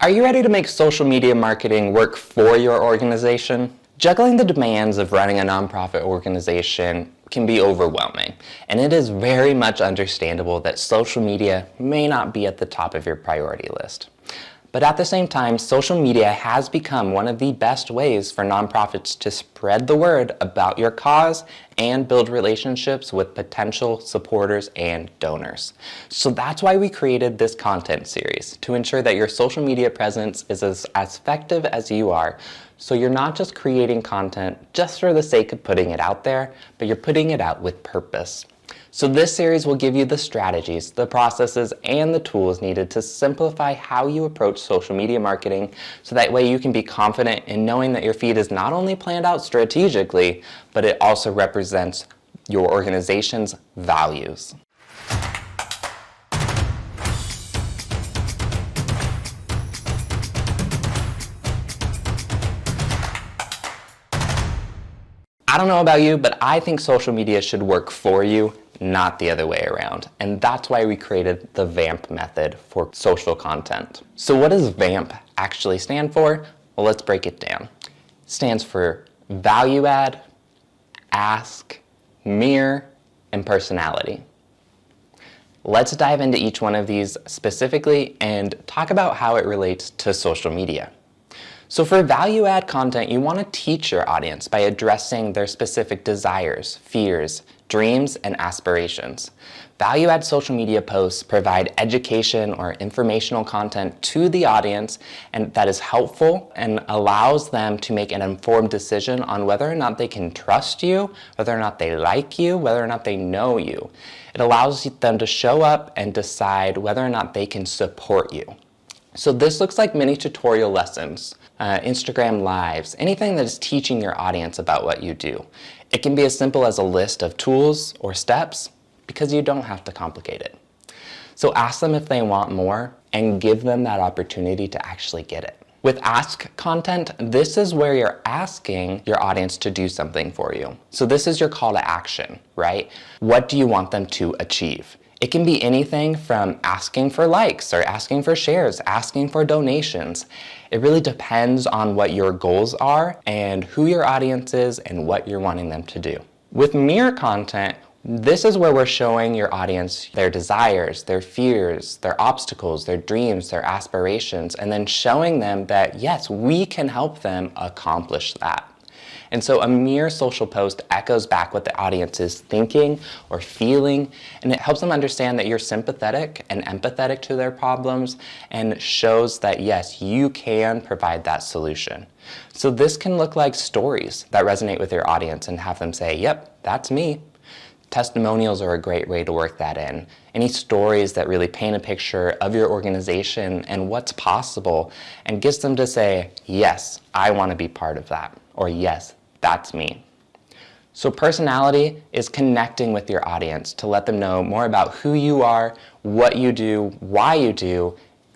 Are you ready to make social media marketing work for your organization? Juggling the demands of running a nonprofit organization can be overwhelming, and it is very much understandable that social media may not be at the top of your priority list. But at the same time, social media has become one of the best ways for nonprofits to spread the word about your cause and build relationships with potential supporters and donors. So that's why we created this content series, to ensure that your social media presence is as effective as you are. So you're not just creating content just for the sake of putting it out there, but you're putting it out with purpose. So this series will give you the strategies, the processes, and the tools needed to simplify how you approach social media marketing, so that way you can be confident in knowing that your feed is not only planned out strategically, but it also represents your organization's values. I don't know about you, but I think social media should work for you, not the other way around. And that's why we created the VAMP method for social content. So what does VAMP actually stand for? Well, let's break it down. It stands for value add, ask, mirror, and personality. Let's dive into each one of these specifically and talk about how it relates to social media. So for value add content, you want to teach your audience by addressing their specific desires, fears, dreams, and aspirations. Value add social media posts provide education or informational content to the audience, and that is helpful and allows them to make an informed decision on whether or not they can trust you, whether or not they like you, whether or not they know you. It allows them to show up and decide whether or not they can support you. So this looks like mini tutorial lessons, Instagram lives, anything that is teaching your audience about what you do. It can be as simple as a list of tools or steps, because you don't have to complicate it. So ask them if they want more and give them that opportunity to actually get it. With ask content, this is where you're asking your audience to do something for you. So this is your call to action, right? What do you want them to achieve? It can be anything from asking for likes or asking for shares, asking for donations. It really depends on what your goals are and who your audience is and what you're wanting them to do. With mirror content, this is where we're showing your audience their desires, their fears, their obstacles, their dreams, their aspirations, and then showing them that, yes, we can help them accomplish that. And so a mirror social post echoes back what the audience is thinking or feeling, and it helps them understand that you're sympathetic and empathetic to their problems, and shows that, yes, you can provide that solution. So this can look like stories that resonate with your audience and have them say, yep, that's me. Testimonials are a great way to work that in. Any stories that really paint a picture of your organization and what's possible, and gets them to say, yes, I want to be part of that, or yes, that's me. So personality is connecting with your audience to let them know more about who you are, what you do, why you do,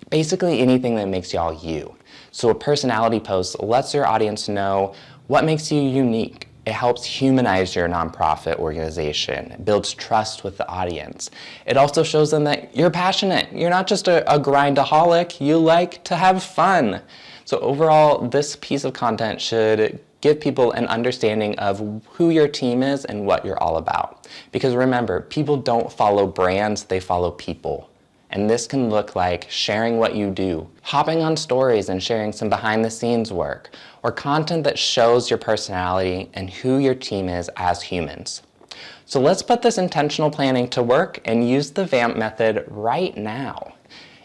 basically anything that makes y'all you. So a personality post lets your audience know what makes you unique. It helps humanize your nonprofit organization. It builds trust with the audience. It also shows them that you're passionate. You're not just a grindaholic. You like to have fun. So overall, this piece of content should give people an understanding of who your team is and what you're all about. Because remember, people don't follow brands, they follow people. And this can look like sharing what you do, hopping on stories and sharing some behind the scenes work, or content that shows your personality and who your team is as humans. So let's put this intentional planning to work and use the VAMP method right now.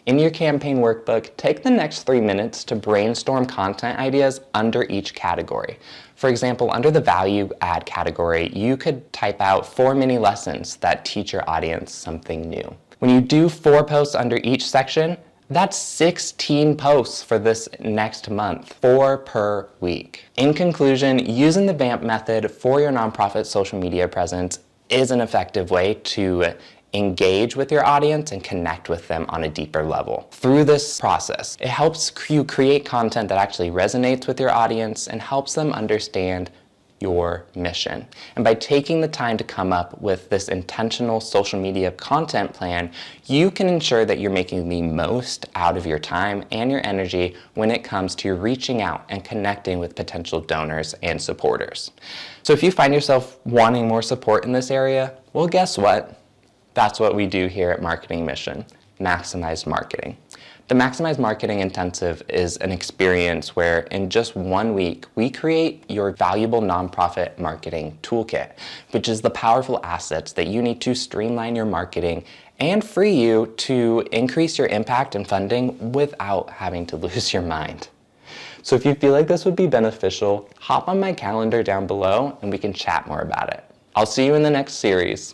In your campaign workbook, take the next 3 minutes to brainstorm content ideas under each category. For example, under the value add category, you could type out 4 mini lessons that teach your audience something new. When you do 4 posts under each section, that's 16 posts for this next month, 4 per week. In conclusion, using the VAMP method for your nonprofit social media presence is an effective way to engage with your audience and connect with them on a deeper level. Through this process, it helps you create content that actually resonates with your audience and helps them understand your mission. And by taking the time to come up with this intentional social media content plan, you can ensure that you're making the most out of your time and your energy when it comes to reaching out and connecting with potential donors and supporters. So if you find yourself wanting more support in this area, well, guess what? That's what we do here at Marketing Mission, Maximize Marketing. The Maximize Marketing Intensive is an experience where in just 1 week, we create your valuable nonprofit marketing toolkit, which is the powerful assets that you need to streamline your marketing and free you to increase your impact and funding without having to lose your mind. So if you feel like this would be beneficial, hop on my calendar down below and we can chat more about it. I'll see you in the next series.